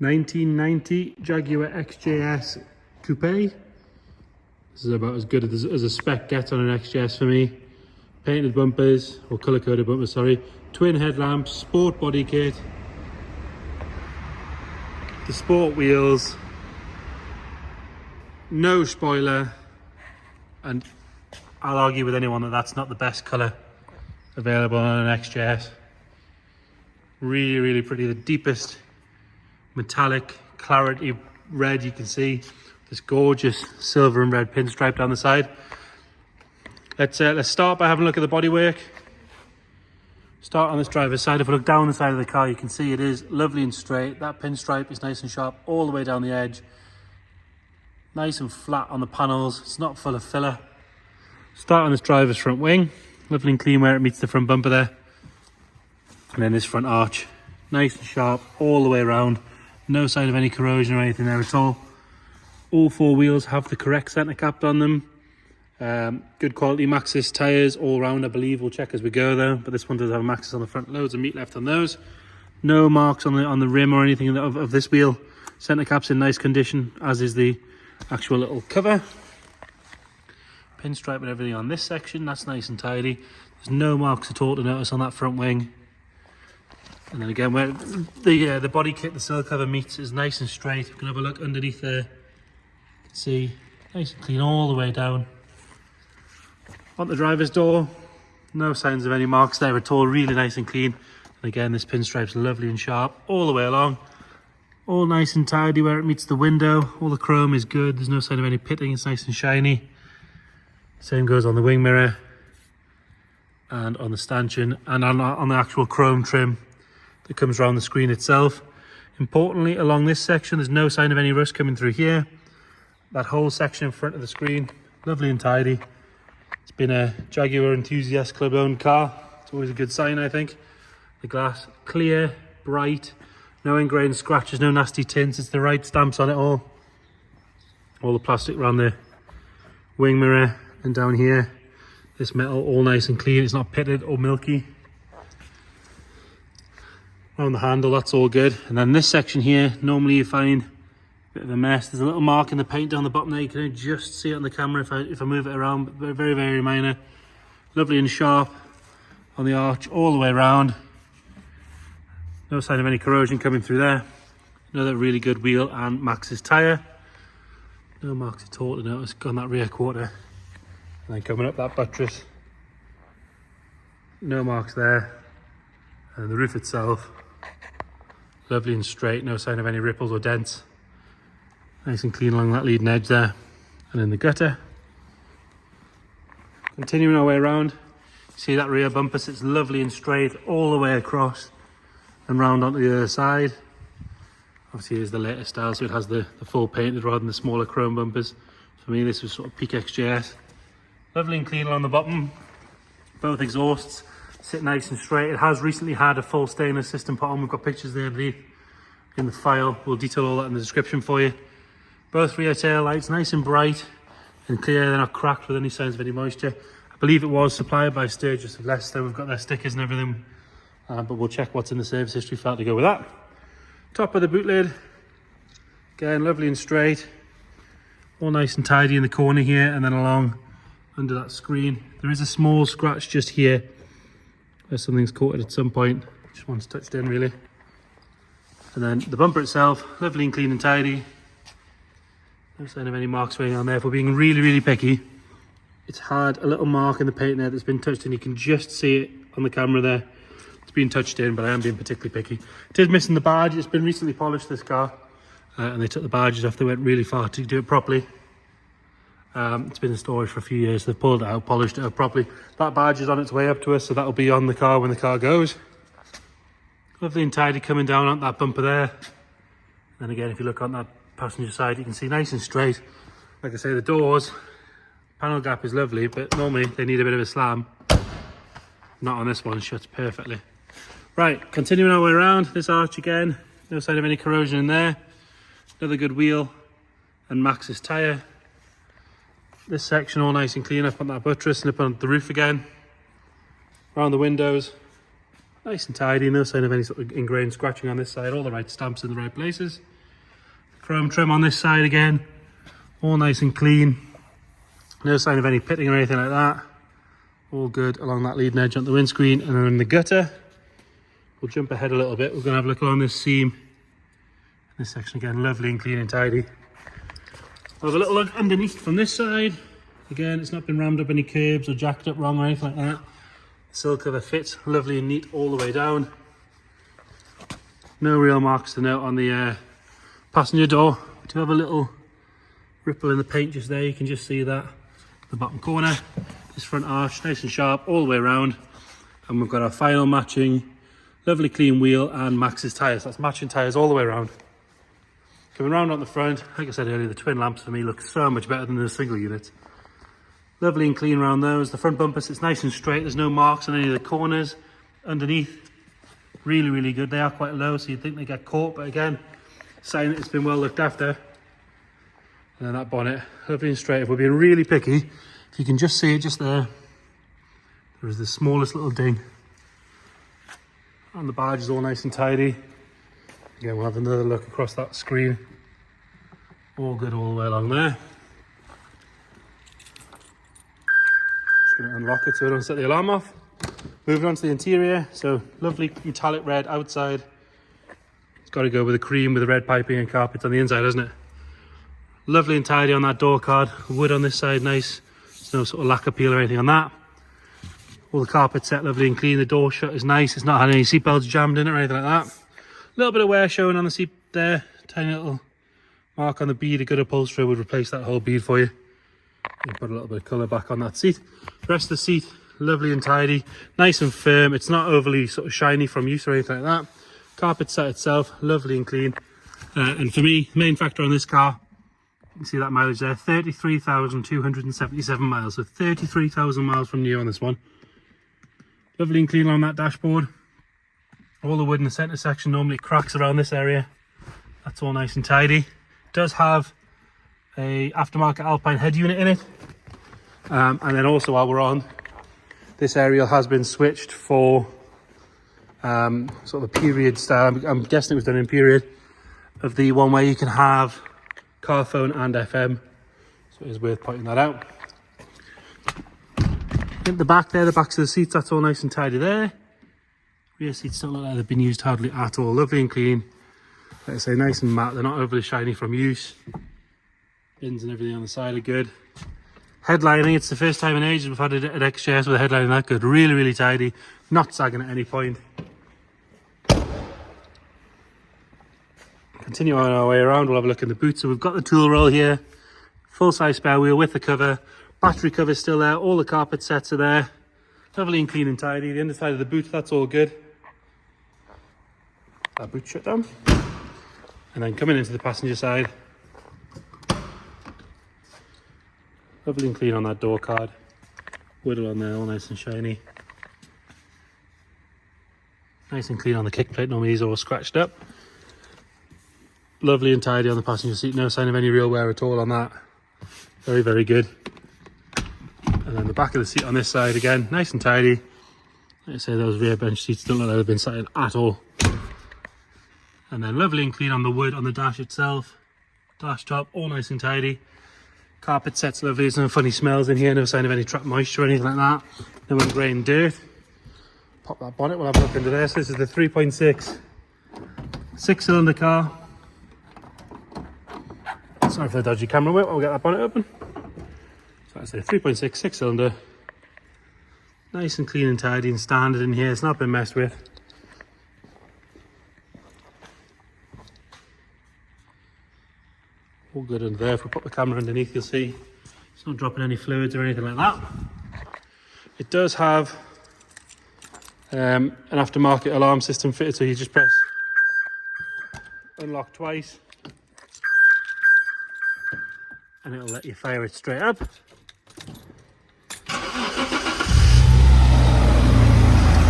1990 Jaguar XJS Coupe. This is about as good as a spec gets on an XJS for me. Painted bumpers, or colour coded bumpers, sorry. Twin headlamps, sport body kit. The sport wheels. No spoiler. And I'll argue with anyone that that's not the best colour available on an XJS. Really, really pretty. The deepest metallic clarity red you can see. This gorgeous silver and red pinstripe down the side. Let's start by having a look at the bodywork. Start on this driver's side. If we look down the side of the car, you can see it is lovely and straight. That pinstripe is nice and sharp all the way down the edge. Nice and flat on the panels. It's not full of filler. Start on this driver's front wing. Lovely and clean where it meets the front bumper there. And then this front arch. Nice and sharp all the way around. No sign of any corrosion or anything there at all. All four wheels have the correct centre cap on them. Good quality Maxxis tyres all round, I believe. We'll check as we go though. But this one does have a Maxxis on the front. Loads of meat left on those. No marks on the rim or anything of this wheel. Centre cap's in nice condition, as is the actual little cover. Pinstripe and everything on this section. That's nice and tidy. There's no marks at all to notice on that front wing. And then again, where the body kit, the sill cover meets, is nice and straight. You can have a look underneath there. You can see, nice and clean all the way down. On the driver's door, no signs of any marks there at all. Really nice and clean. And again, this pinstripe's lovely and sharp all the way along. All nice and tidy where it meets the window. All the chrome is good. There's no sign of any pitting. It's nice and shiny. Same goes on the wing mirror and on the stanchion and on the actual chrome trim that comes around the screen itself. Importantly, along this section, there's no sign of any rust coming through here. That whole section in front of the screen, lovely and tidy. It's been a Jaguar Enthusiast Club owned car. It's always a good sign, I think. The glass clear, bright, no ingrained scratches, no nasty tints. It's the right stamps on it all. All the plastic around the wing mirror and down here. This metal all nice and clean. It's not pitted or milky. Around the handle, that's all good. And then this section here, normally you find a bit of a mess. There's a little mark in the paint down the bottom there. You can only just see it on the camera if I move it around, but very, very minor. Lovely and sharp on the arch all the way around. No sign of any corrosion coming through there. Another really good wheel and Maxxis tyre. No marks at all to notice on that rear quarter. And then coming up that buttress. No marks there. And the roof itself, lovely and straight, no sign of any ripples or dents. Nice and clean along that leading edge there. And in the gutter. Continuing our way around, see that rear bumper sits lovely and straight all the way across and round onto the other side. Obviously it is the latest style, so it has the full painted rather than the smaller chrome bumpers. For me, this was sort of peak XJS. Lovely and clean along the bottom. Both exhausts sit nice and straight. It has recently had a full stainless system put on. We've got pictures there underneath in the file. We'll detail all that in the description for you. Both rear tail lights nice and bright and clear. They're not cracked with any signs of any moisture. I believe it was supplied by Sturgis of Leicester. We've got their stickers and everything, but we'll check what's in the service history file to go with that. Top of the boot lid, again lovely and straight, all nice and tidy in the corner here, and then along under that screen there is a small scratch just here where something's caught it at some point, just once touched in really. And then the bumper itself, lovely and clean and tidy. No sign of any marks going on there. If we're being really, really picky, it's had a little mark in the paint there that's been touched in. You can just see it on the camera there. It's been touched in, but I am being particularly picky. It is missing the badge. It's been recently polished, this car, and they took the badges off. They went really far to do it properly. It's been in storage for a few years. They've pulled it out, polished it up properly. That badge is on its way up to us, so that'll be on the car when the car goes. Lovely and tidy coming down on that bumper there. Then again, if you look on that passenger side, you can see nice and straight. Like I say, the doors, panel gap is lovely, but normally they need a bit of a slam. Not on this one, it shuts perfectly. Right, continuing our way around, this arch again, no sign of any corrosion in there. Another good wheel and Maxxis tyre. This section all nice and clean up on that buttress and up on the roof again. Around the windows, Nice and tidy, no sign of any sort of ingrained scratching on this side, all the right stamps in the right places. Chrome trim on this side again, all nice and clean. No sign of any pitting or anything like that. All good along that leading edge on the windscreen. And then in the gutter, we'll jump ahead a little bit. We're going to have a look along this seam. This section again, lovely and clean and tidy. We'll have a little look underneath from this side. Again, it's not been rammed up any curbs or jacked up wrong or anything like that. The sill cover fits lovely and neat all the way down. No real marks to note on the passenger door. We do have a little ripple in the paint just there. You can just see that. The bottom corner, this front arch, nice and sharp all the way around. And we've got our final matching, lovely clean wheel and Max's tyres. That's matching tyres all the way around. Coming around on the front, like I said earlier, the twin lamps for me look so much better than the single unit. Lovely and clean around those. The front bumper sits nice and straight. There's no marks on any of the corners. Underneath, really, really good. They are quite low, so you'd think they get caught, but again, sign that it's been well looked after. And then that bonnet, lovely and straight. If we're being really picky, if you can just see it just there, there is the smallest little ding. And the badge is all nice and tidy. Again, we'll have another look across that screen. All good all the way along there. Just going to unlock it so we don't set the alarm off. Moving on to the interior. So lovely metallic red outside. It's got to go with the cream with the red piping and carpets on the inside, hasn't it? Lovely and tidy on that door card. Wood on this side, nice. There's no sort of lacquer peel or anything on that. All the carpet set lovely and clean. The door shut is nice. It's not had any seatbelts jammed in it or anything like that. A little bit of wear showing on the seat there. Tiny little mark on the bead. A good upholsterer would replace that whole bead for you. And put a little bit of colour back on that seat. The rest of the seat, lovely and tidy. Nice and firm. It's not overly sort of shiny from use or anything like that. Carpet set itself, lovely and clean. And for me, main factor on this car, you can see that mileage there, 33,277 miles. So 33,000 miles from new on this one. Lovely and clean on that dashboard. All the wood in the centre section normally cracks around this area. That's all nice and tidy. It does have a aftermarket Alpine head unit in it. And then also while we're on, this aerial has been switched for sort of a period style. I'm guessing it was done in period of the one where you can have car phone and FM. So it is worth pointing that out. At the back there, the backs of the seats, that's all nice and tidy there. Rear seats don't look like they've been used hardly at all. Lovely and clean. Like I say, nice and matte. They're not overly shiny from use. Bins and everything on the side are good. Headlining, it's the first time in ages we've had an XJS with a headlining that good. Really, really tidy. Not sagging at any point. Continue on our way around, we'll have a look in the boot. So we've got the tool roll here. Full size spare wheel with the cover. Battery cover still there. All the carpet sets are there. Lovely and clean and tidy. The underside of the boot, that's all good. That boot shut down. And then coming into the passenger side. Lovely and clean on that door card. Wood on there, all nice and shiny. Nice and clean on the kick plate. Normally these are all scratched up. Lovely and tidy on the passenger seat. No sign of any real wear at all on that. Very, very good. And then the back of the seat on this side again, nice and tidy. Like I say, those rear bench seats don't look like they've been sat in at all. And then lovely and clean on the wood on the dash itself. Dash top, all nice and tidy. Carpet set's lovely. There's no funny smells in here. No sign of any trapped moisture or anything like that. No ingrained dirt. Pop that bonnet. We'll have a look into this. This is the 3.6 six-cylinder car. Sorry for the dodgy camera whip. I'll get that bonnet open. So that's a 3.6 six-cylinder. Nice and clean and tidy and standard in here. It's not been messed with. All good under there. If we put the camera underneath, you'll see it's not dropping any fluids or anything like that. It does have an aftermarket alarm system fitted, so you just press unlock twice and it'll let you fire it straight up.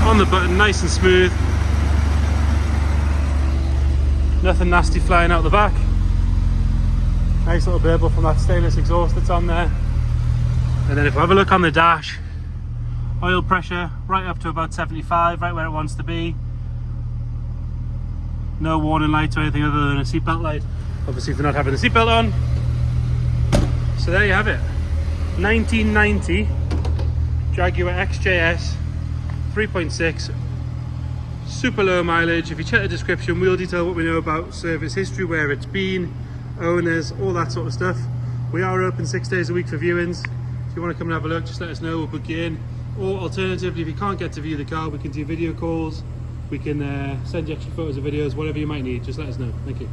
On the button, nice and smooth. Nothing nasty flying out the back. Nice little burble from that stainless exhaust that's on there. And then if we have a look on the dash, Oil pressure right up to about 75, right where it wants to be. No warning lights or anything other than a seatbelt light, obviously for not having the seatbelt on. So there you have it, 1990 Jaguar XJS 3.6, super low mileage. If you check the description, we'll detail what we know about service history, where it's been, owners, all that sort of stuff. We are open 6 days a week for viewings. If you want to come and have a look, just let us know, we'll book you in. Or alternatively, if you can't get to view the car, we can do video calls, we can send you extra photos or videos, whatever you might need, just let us know. Thank you.